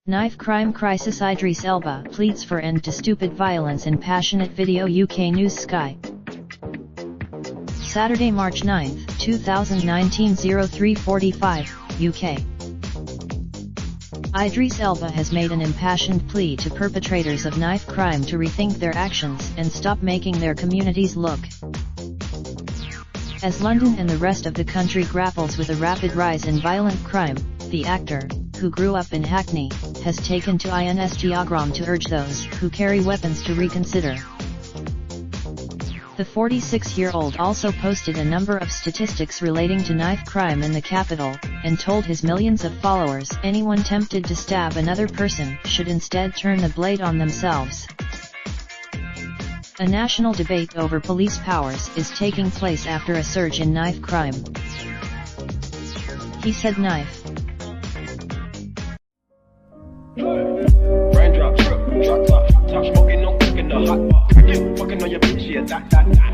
Knife crime crisis. Idris Elba pleads for end to stupid violence in passionate video. UK News. Sky. Saturday, March 9, 2019, 03:45 UK. Idris Elba has made an impassioned plea to perpetrators of knife crime to rethink their actions and stop making their communities look. As London and the rest of the country grapples with a rapid rise in violent crime, the actor, who grew up in Hackney, has taken to Instagram to urge those who carry weapons to reconsider. The 46-year-old also posted a number of statistics relating to knife crime in the capital, and told his millions of followers anyone tempted to stab another person should instead turn the blade on themselves. A national debate over police powers is taking place after a surge in knife crime. He said knife. Raindrop, drip, drop top, top smoking, no cooking the hot bar. You fucking on your bitch, yeah, that.